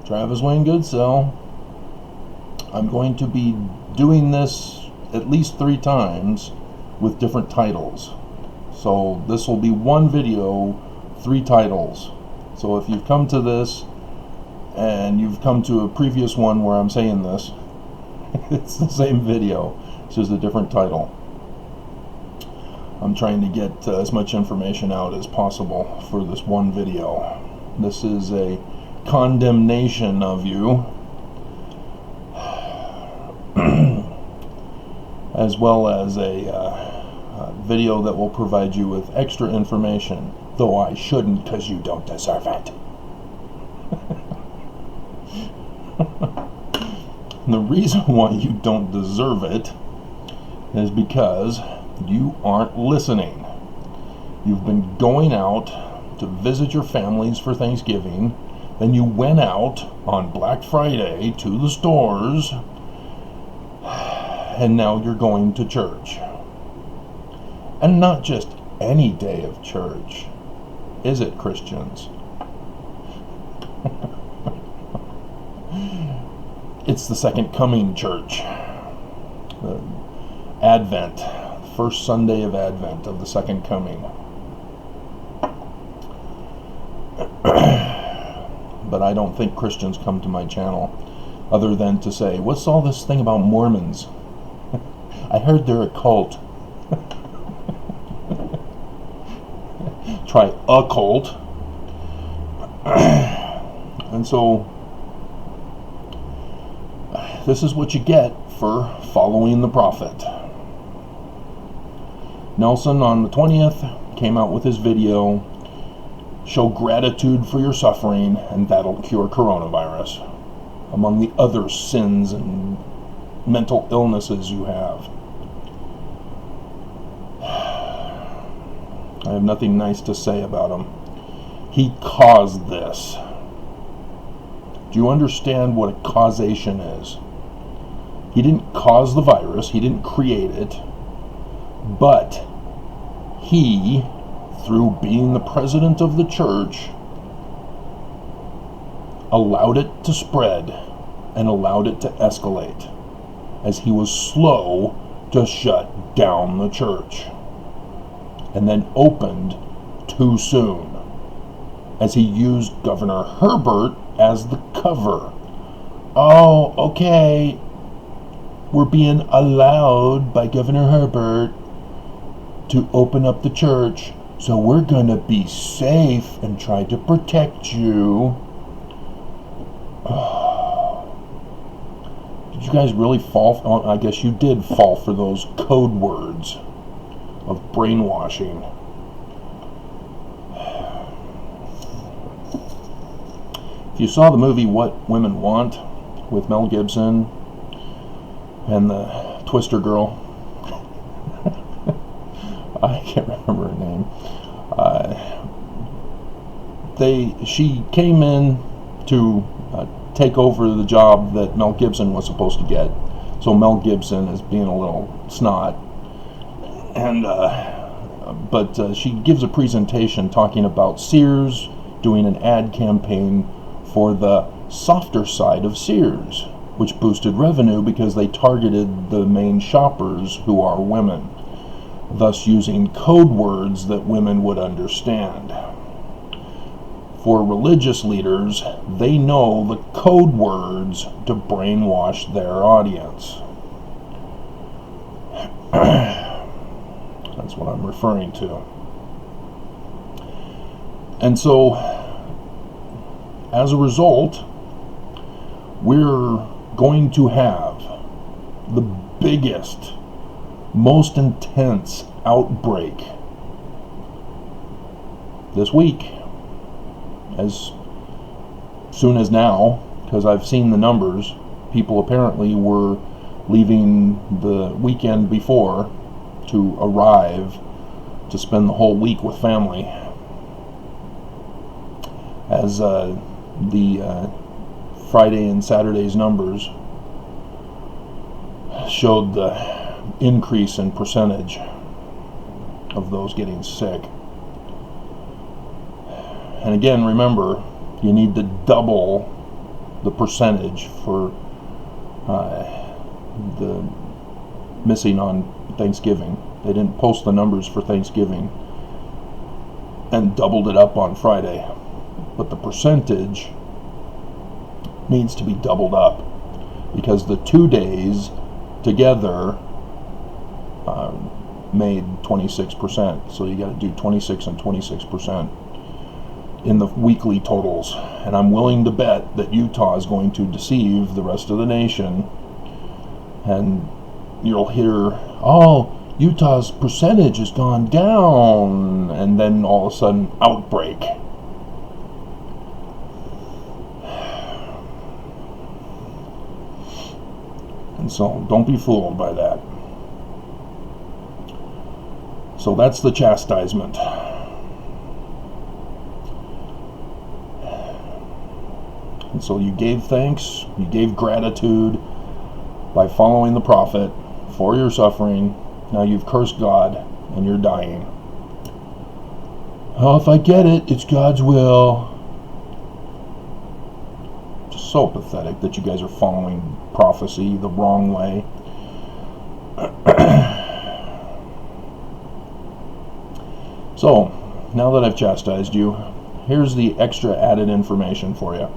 Travis Wayne Goodsell. I'm going to be doing this at least 3 times with different titles. So this will be one video, 3 titles. So if you've come to this and you've come to a previous one where I'm saying this, it's the same video, it's just a different title. I'm trying to get as much information out as possible for this one video. This is a condemnation of you, as well as a video that will provide you with extra information, though I shouldn't, because you don't deserve it. And the reason why you don't deserve it is because you aren't listening. You've been going out to visit your families for Thanksgiving, then you went out on Black Friday to the stores, and now you're going to church. And not just any day of church, is it, Christians? It's the Second Coming church. Advent, first Sunday of Advent of the Second Coming. But I don't think Christians come to my channel other than to say, what's all this thing about Mormons? I heard they're a cult. Try a cult. And so this is what you get for following the prophet. Nelson on the 20th came out with his video, show gratitude for your suffering and that'll cure coronavirus, among the other sins and mental illnesses you have. I have nothing nice to say about him. He caused this. Do you understand what a causation is? He didn't cause the virus, he didn't create it, but he, through being the president of the church, allowed it to spread and allowed it to escalate, as he was slow to shut down the church, and then opened too soon, as he used Governor Herbert as the cover. Oh, okay, we're being allowed by Governor Herbert to open up the church, so we're gonna be safe and try to protect you. Did you guys really fall? I guess you did fall for those code words of brainwashing. If you saw the movie What Women Want with Mel Gibson and the Twister girl, I can't remember her name. She came in to take over the job that Mel Gibson was supposed to get. So Mel Gibson is being a little snot, and but she gives a presentation talking about Sears doing an ad campaign for the softer side of Sears, which boosted revenue because they targeted the main shoppers, who are women, thus using code words that women would understand. For religious leaders, they know the code words to brainwash their audience. That's what I'm referring to. And so, as a result, we're going to have the biggest, most intense outbreak this week, as soon as now, because I've seen the numbers. People apparently were leaving the weekend before to arrive to spend the whole week with family, as the Friday and Saturday's numbers showed the increase in percentage of those getting sick. And again, remember, you need to double the percentage for the missing on Thanksgiving. They didn't post the numbers for Thanksgiving and doubled it up on Friday. But the percentage needs to be doubled up because the 2 days together made 26%. So you got to do 26 and 26% in the weekly totals. And I'm willing to bet that Utah is going to deceive the rest of the nation. And you'll hear, oh, Utah's percentage has gone down. And then all of a sudden, outbreak. And so don't be fooled by that. So that's the chastisement. And so you gave thanks, you gave gratitude by following the prophet for your suffering. Now you've cursed God and you're dying. Oh, if I get it, it's God's will. Just so pathetic that you guys are following prophecy the wrong way. So, now that I've chastised you, here's the extra added information for you.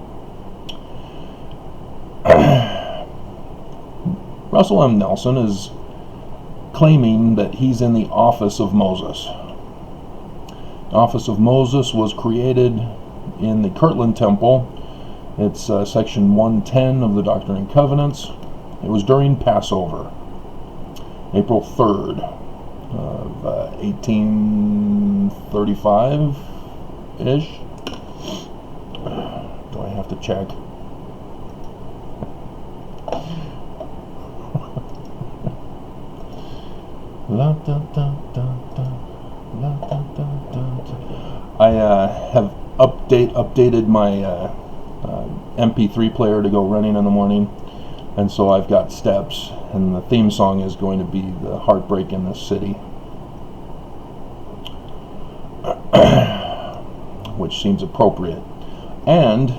Russell M. Nelson is claiming that he's in the office of Moses. The office of Moses was created in the Kirtland Temple. It's section 110 of the Doctrine and Covenants. It was during Passover, April 3rd. Of 1835-ish. Do I have to check? I have updated my MP3 player to go running in the morning, and so I've got steps, and the theme song is going to be the Heartbreak in the City, which seems appropriate. And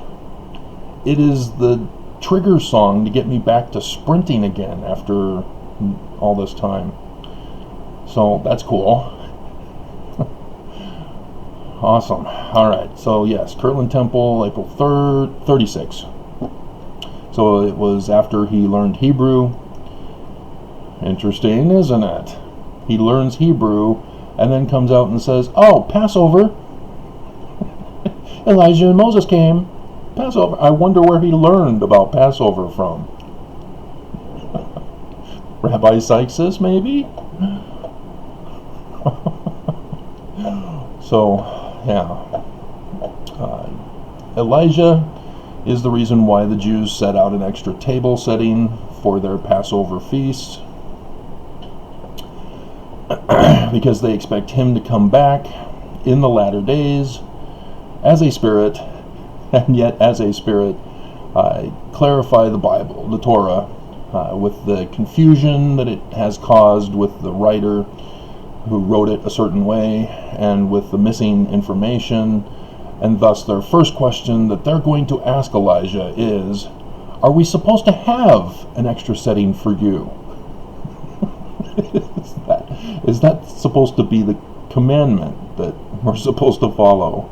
it is the trigger song to get me back to sprinting again after all this time. So that's cool. Awesome. Alright, so yes, Kirtland Temple, April 3rd, 36. So it was after he learned Hebrew. Interesting, isn't it? He learns Hebrew and then comes out and says, oh, Passover. Elijah and Moses came. Passover. I wonder where he learned about Passover from. Rabbi Sykes, maybe? So, yeah. Elijah is the reason why the Jews set out an extra table setting for their Passover feast, because they expect him to come back in the latter days as a spirit, and yet as a spirit clarify the Bible, the Torah, with the confusion that it has caused with the writer who wrote it a certain way, and with the missing information. And thus their first question that they're going to ask Elijah is, are we supposed to have an extra setting for you? Is that supposed to be the commandment that we're supposed to follow?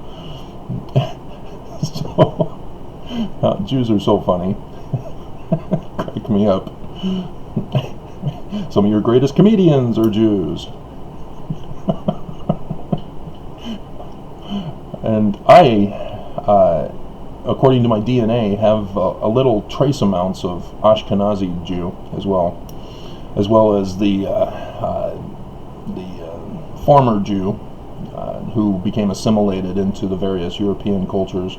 So, Jews are so funny. Crack me up. Some of your greatest comedians are Jews. And I, according to my DNA, have a little trace amounts of Ashkenazi Jew as well as the former Jew who became assimilated into the various European cultures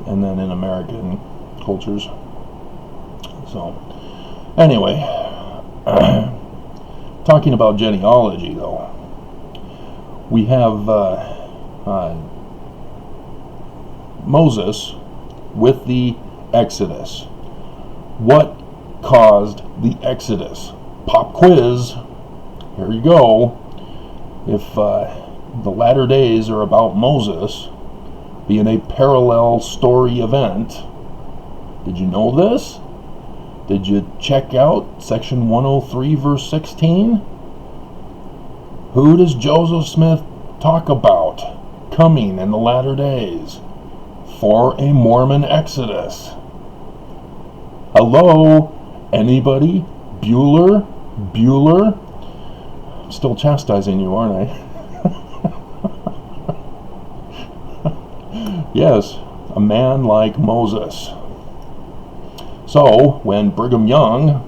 and then in American cultures. So, anyway, talking about genealogy, though, we have Moses with the Exodus. What caused the Exodus? Pop quiz. Here you go. If the latter days are about Moses being a parallel story event, Did you know this? Did you check out section 103 verse 16? Who does Joseph Smith talk about coming in the latter days for a Mormon exodus? Hello? Anybody? Bueller? I'm still chastising you, aren't I? Yes, a man like Moses. So, when Brigham Young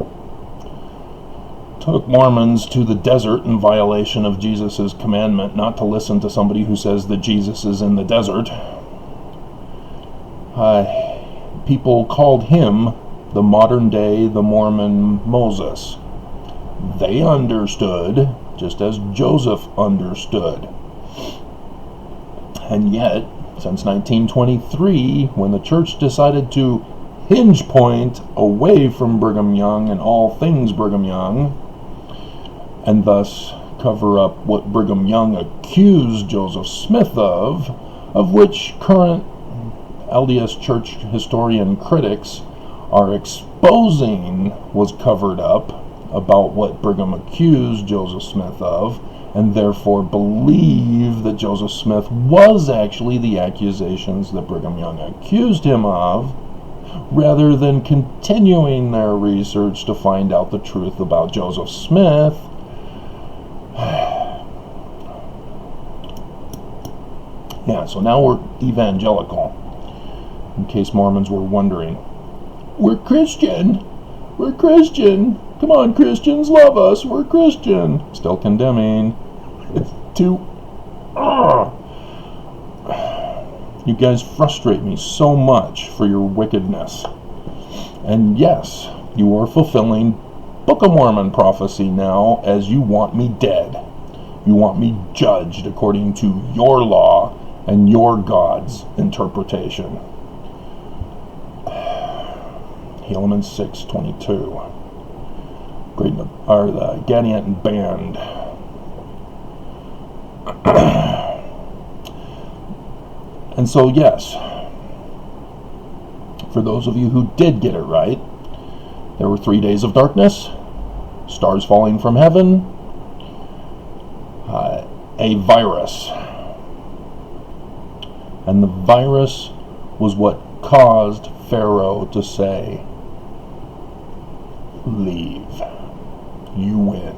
took Mormons to the desert in violation of Jesus' commandment not to listen to somebody who says that Jesus is in the desert, people called him the modern day, the Mormon Moses. They understood, just as Joseph understood. And yet, since 1923, when the church decided to hinge point away from Brigham Young and all things Brigham Young, and thus cover up what Brigham Young accused Joseph Smith of which current LDS Church historian critics are exposing was covered up about what Brigham accused Joseph Smith of, and therefore believe that Joseph Smith was actually the accusations that Brigham Young accused him of, rather than continuing their research to find out the truth about Joseph Smith. Yeah, so now we're evangelical, in case Mormons were wondering. We're Christian. Come on, Christians, love us. We're Christian. Still condemning. It's too... You guys frustrate me so much for your wickedness. And yes, you are fulfilling Book of Mormon prophecy now, as you want me dead. You want me judged according to your law and your God's interpretation. Helaman 6:22. Great, or the Gadianton Band. And so, yes, for those of you who did get it right, there were 3 days of darkness, stars falling from heaven, a virus. And the virus was what caused Pharaoh to say, "Leave. You win."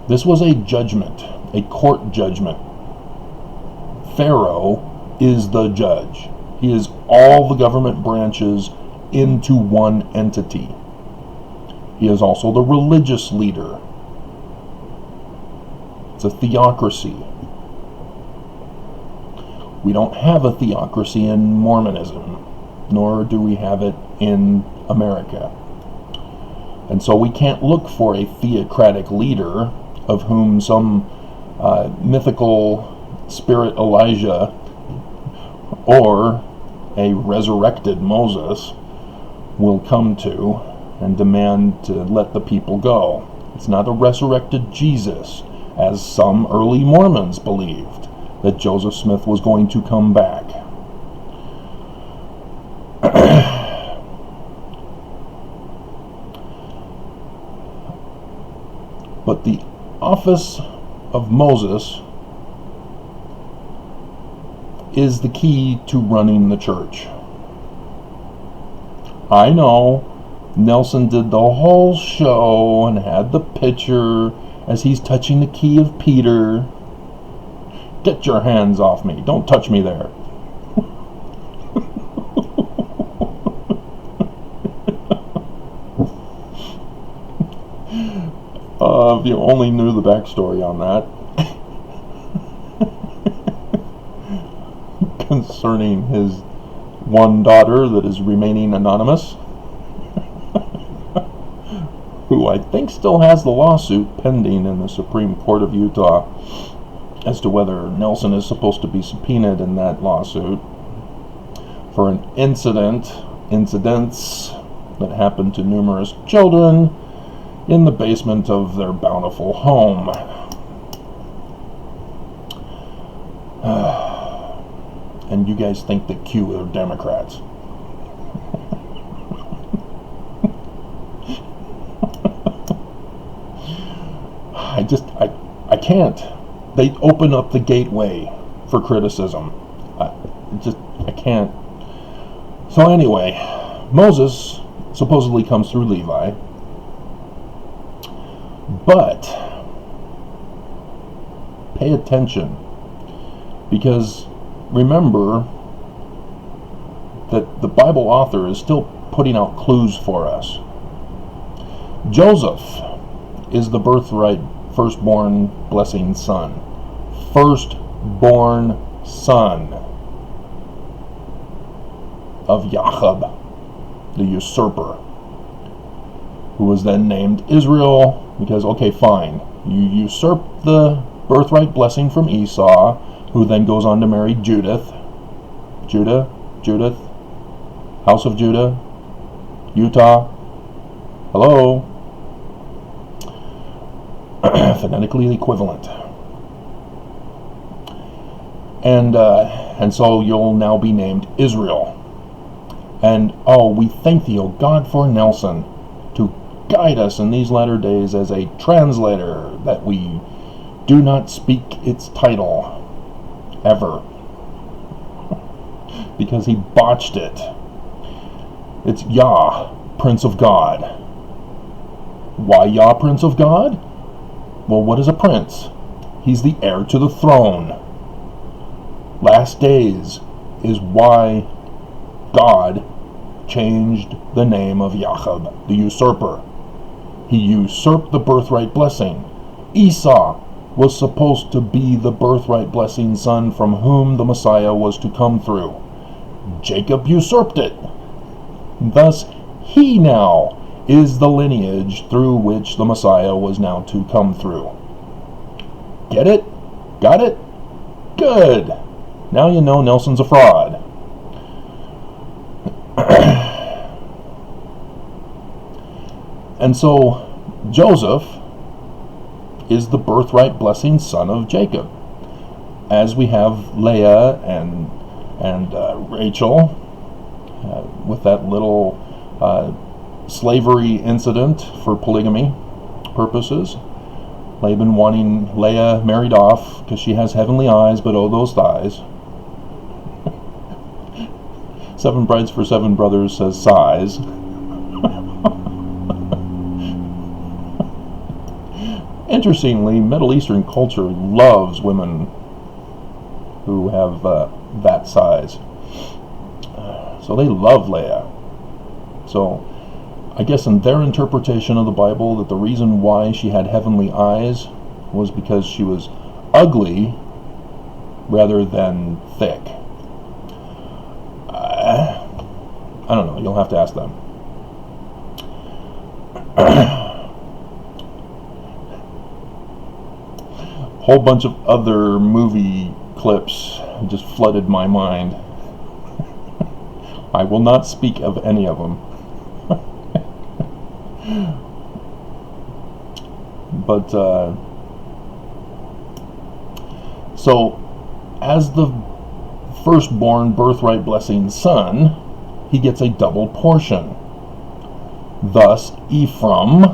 This was a judgment, a court judgment. Pharaoh is the judge. He is all the government branches into one entity. He is also the religious leader. It's a theocracy. We don't have a theocracy in Mormonism, nor do we have it in America. And so we can't look for a theocratic leader of whom some mythical spirit Elijah or a resurrected Moses will come to and demand to let the people go. It's not a resurrected Jesus, as some early Mormons believed, that Joseph Smith was going to come back. But the office of Moses is the key to running the church. I know Nelson did the whole show and had the picture as he's touching the key of Peter. Get your hands off me. Don't touch me there. If you only knew the backstory on that. Concerning his one daughter that is remaining anonymous, who I think still has the lawsuit pending in the Supreme Court of Utah as to whether Nelson is supposed to be subpoenaed in that lawsuit for an incidents that happened to numerous children in the basement of their bountiful home. and you guys think that Q are Democrats. I can't. They open up the gateway for criticism. I can't. So anyway, Moses supposedly comes through Levi, but pay attention, because remember that the Bible author is still putting out clues for us. Joseph is the birthright firstborn blessing son. Firstborn son of Jacob, the usurper, who was then named Israel because, okay, fine, you usurped the birthright blessing from Esau, who then goes on to marry Judith, House of Judah, Utah, hello, phonetically equivalent. And so you'll now be named Israel. And we thank thee, O God, for Nelson, to guide us in these latter days as a translator, that we do not speak its title ever, because he botched it. It's Yah, Prince of God. Why Yah, Prince of God? Well, what is a prince? He's the heir to the throne. Last days is why God changed the name of Jacob, the usurper. He usurped the birthright blessing. Esau was supposed to be the birthright blessing son from whom the Messiah was to come through. Jacob usurped it. Thus, he now is the lineage through which the Messiah was now to come through. Get it? Got it? Good. Now you know Nelson's a fraud. And so Joseph is the birthright blessing son of Jacob, as we have Leah and Rachel with that little slavery incident for polygamy purposes. Laban wanting Leah married off because she has heavenly eyes, but oh, those thighs. 7 brides for 7 brothers says size. Interestingly, Middle Eastern culture loves women who have that size. So they love Leah. So I guess in their interpretation of the Bible, that the reason why she had heavenly eyes was because she was ugly rather than thick. I don't know. You'll have to ask them. Whole bunch of other movie clips just flooded my mind. I will not speak of any of them. But so as the firstborn birthright blessing son, he gets a double portion. Thus Ephraim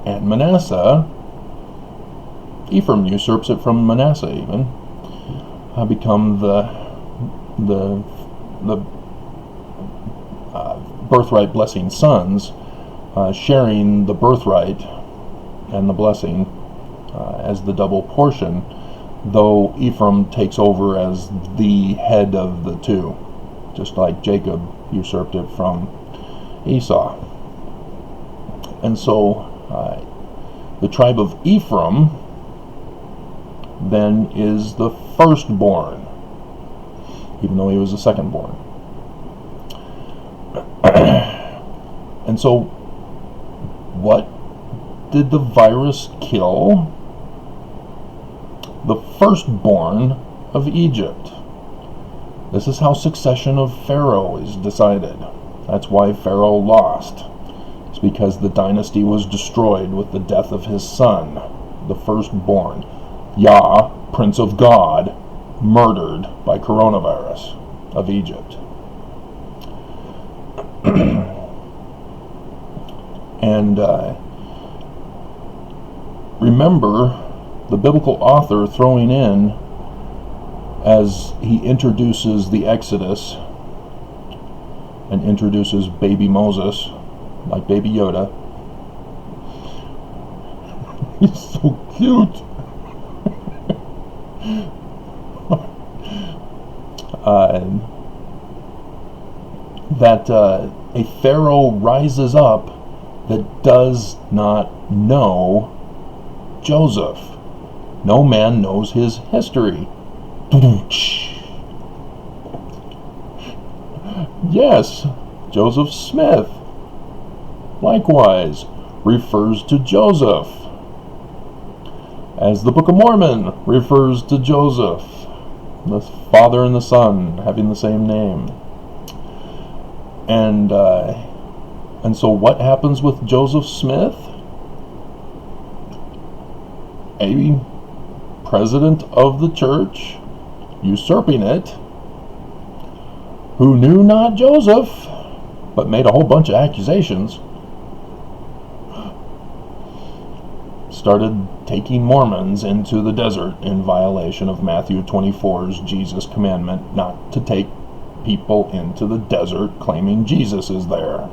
and Manasseh, Ephraim usurps it from Manasseh even, become the birthright blessing sons, sharing the birthright and the blessing as the double portion, though Ephraim takes over as the head of the two, just like Jacob usurped it from Esau. And so the tribe of Ephraim then is the firstborn, even though he was the secondborn. And so what did the virus kill? The firstborn of Egypt. This is how succession of Pharaoh is decided. That's why Pharaoh lost. It's because the dynasty was destroyed with the death of his son, the firstborn. Yah, Prince of God, murdered by coronavirus of Egypt. And remember the biblical author throwing in, as he introduces the Exodus and introduces baby Moses, like baby Yoda. He's so cute. That a pharaoh rises up that does not know Joseph. No man knows his history. Yes, Joseph Smith likewise refers to Joseph, as the Book of Mormon refers to Joseph, the father and the son having the same name. And so what happens with Joseph Smith? A president of the church, usurping it, who knew not Joseph, but made a whole bunch of accusations, started taking Mormons into the desert in violation of Matthew 24's Jesus commandment not to take people into the desert claiming Jesus is there.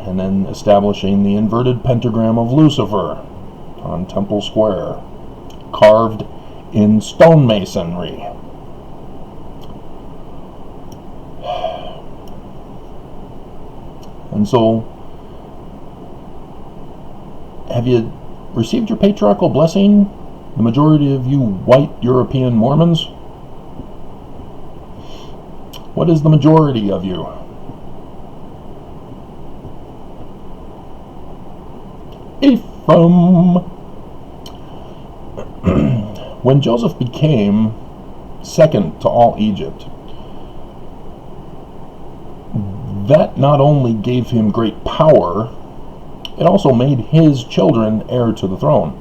And then establishing the inverted pentagram of Lucifer on Temple Square, carved in stonemasonry. And so, have you received your patriarchal blessing, the majority of you white European Mormons? What is the majority of you? Ephraim. When Joseph became second to all Egypt, that not only gave him great power, it also made his children heir to the throne,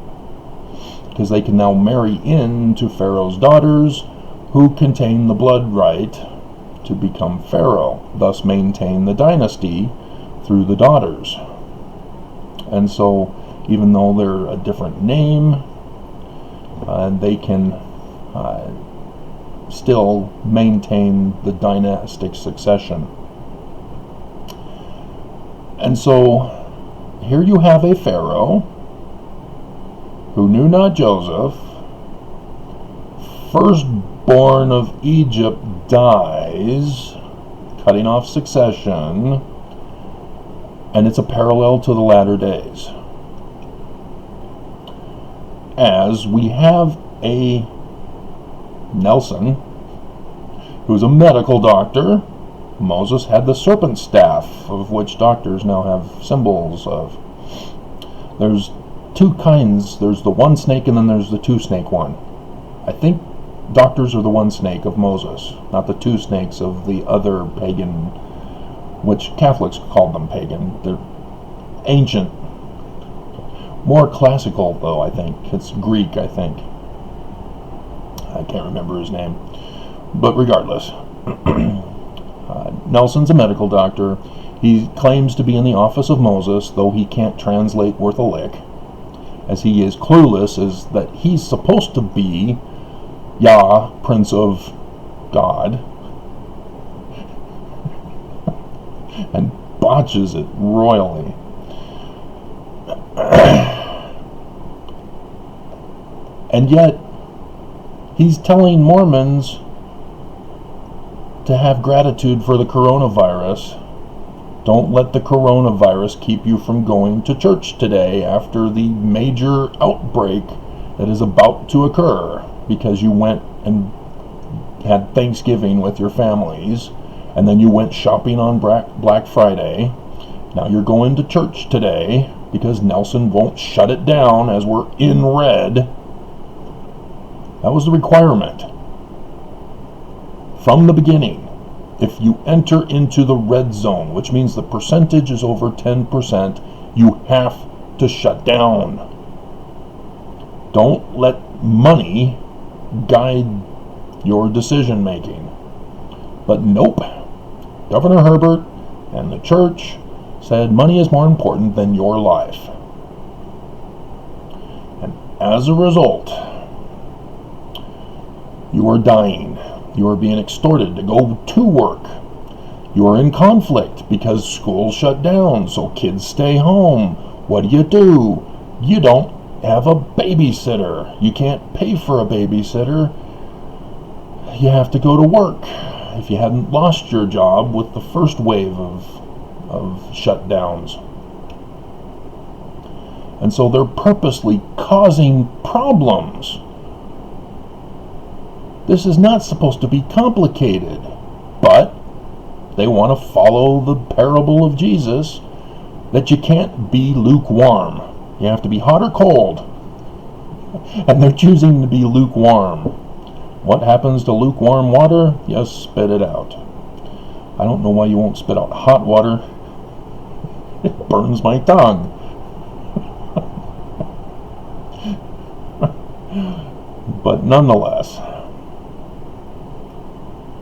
because they can now marry into Pharaoh's daughters, who contain the blood right to become Pharaoh, thus maintain the dynasty through the daughters. And so, even though they're a different name, they can still maintain the dynastic succession. And so, here you have a Pharaoh who knew not Joseph. Firstborn of Egypt dies, cutting off succession, and it's a parallel to the latter days. As we have a Nelson, who's a medical doctor. Moses had the serpent staff, of which doctors now have symbols of. There's two kinds. There's the one snake and then there's the two snake one. I think doctors are the one snake of Moses, not the two snakes of the other pagan, which Catholics called them pagan. They're ancient. More classical, though, I think. It's Greek, I think. I can't remember his name. But regardless, Nelson's a medical doctor. He claims to be in the office of Moses, though he can't translate worth a lick, as he is clueless as that he's supposed to be Yah, Prince of God, and botches it royally. And yet, he's telling Mormons to have gratitude for the coronavirus. Don't let the coronavirus keep you from going to church today after the major outbreak that is about to occur, because you went and had Thanksgiving with your families, and then you went shopping on Black Friday. Now you're going to church today because Nelson won't shut it down as we're in red. That was the requirement from the beginning. If you enter into the red zone, which means the percentage is over 10%, you have to shut down. Don't let money guide your decision making. But nope, Governor Herbert and the church said money is more important than your life. And as a result, you are dying. You are being extorted to go to work. You are in conflict because schools shut down, so kids stay home. What do? You don't have a babysitter. You can't pay for a babysitter. You have to go to work. If you hadn't lost your job with the first wave of shutdowns. And so they're purposely causing problems. This is not supposed to be complicated, but they want to follow the parable of Jesus that you can't be lukewarm. You have to be hot or cold. And they're choosing to be lukewarm. What happens to lukewarm water? You spit it out. I don't know why you won't spit out hot water. It burns my tongue. But nonetheless.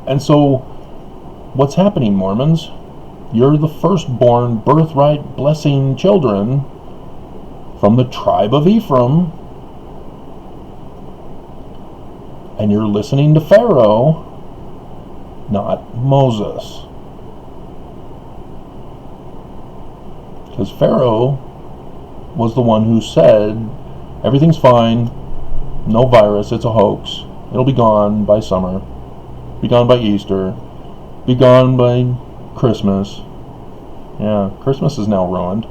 And so, what's happening, Mormons? You're the firstborn, birthright, blessing children from the tribe of Ephraim, and you're listening to Pharaoh, not Moses. Because Pharaoh was the one who said, everything's fine, no virus, it's a hoax, it'll be gone by summer, be gone by Easter, be gone by Christmas. Yeah, Christmas is now ruined.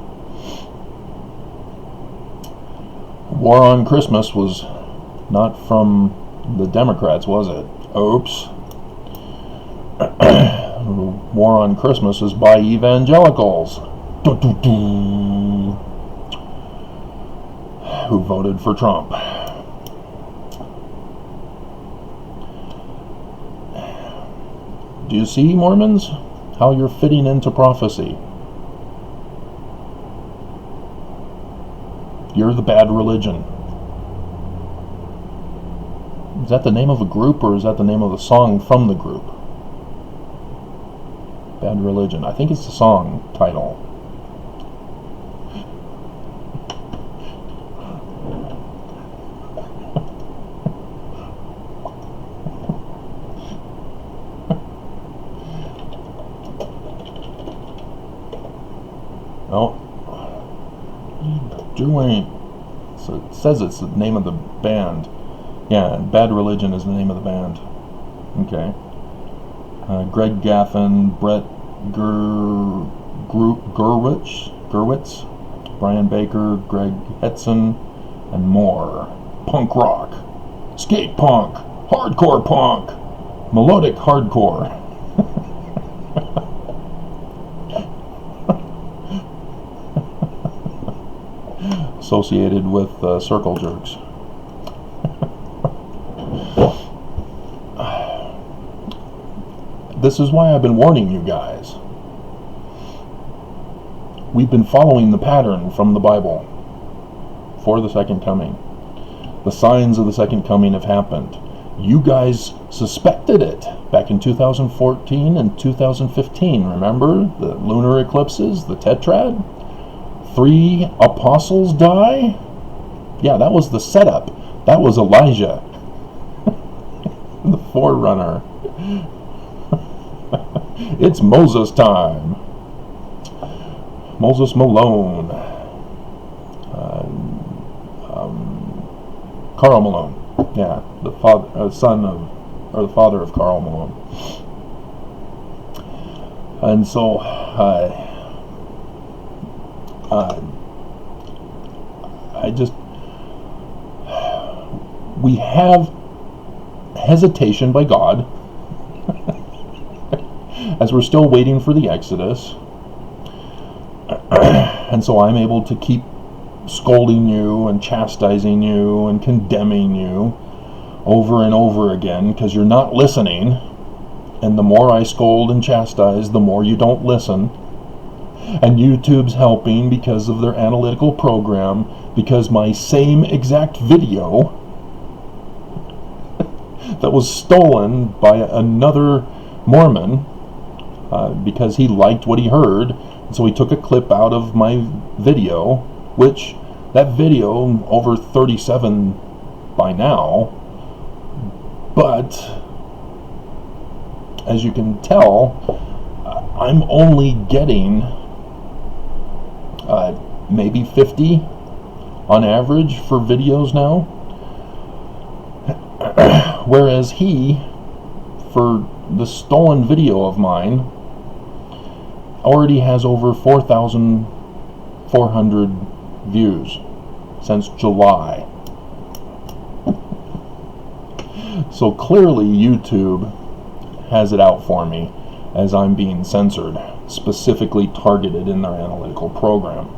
War on Christmas was not from the Democrats, was it? Oops. War on Christmas is by evangelicals. Who voted for Trump. Do you see, Mormons, how you're fitting into prophecy? You're the bad religion. Is that the name of a group, or is that the name of the song from the group? Bad Religion. I think it's the song title. Oh. Doing. So it says it's the name of the band. Yeah, Bad Religion is the name of the band. Okay. Greg Gaffin, Brett Gurwitz, Brian Baker, Greg Hetson, and more. Punk rock, skate punk, hardcore punk, melodic hardcore. Associated with circle jerks. This is why I've been warning you guys. We've been following the pattern from the Bible for the second coming. The signs of the second coming have happened. You guys suspected it back in 2014 and 2015. Remember the lunar eclipses, the tetrad? 3 apostles die? Yeah, that was the setup. That was Elijah, the forerunner. It's Moses time. Moses Malone. Carl Malone. Yeah, the father of Carl Malone. And so, we have hesitation by God as we're still waiting for the Exodus. And so I'm able to keep scolding you and chastising you and condemning you over and over again because you're not listening. And the more I scold and chastise, the more you don't listen. And YouTube's helping because of their analytical program, because my same exact video that was stolen by another Mormon because he liked what he heard. And so he took a clip out of my video, which that video over 37 by now, but as you can tell, I'm only getting maybe 50 on average for videos now, whereas he, for the stolen video of mine, already has over 4,400 views since July. So clearly YouTube has it out for me, as I'm being censored, specifically targeted in their analytical program.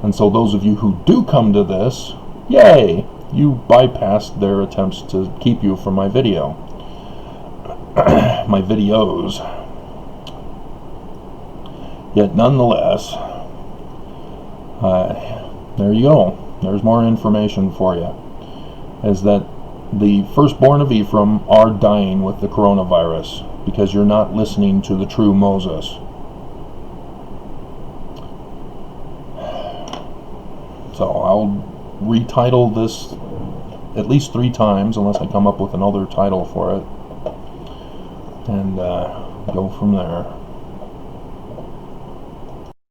And so those of you who do come to this, yay, you bypassed their attempts to keep you from my video. My videos. Yet nonetheless, there you go. There's more information for you. Is that the firstborn of Ephraim are dying with the coronavirus because you're not listening to the true Moses. So I'll retitle this at least 3 times unless I come up with another title for it, and go from there.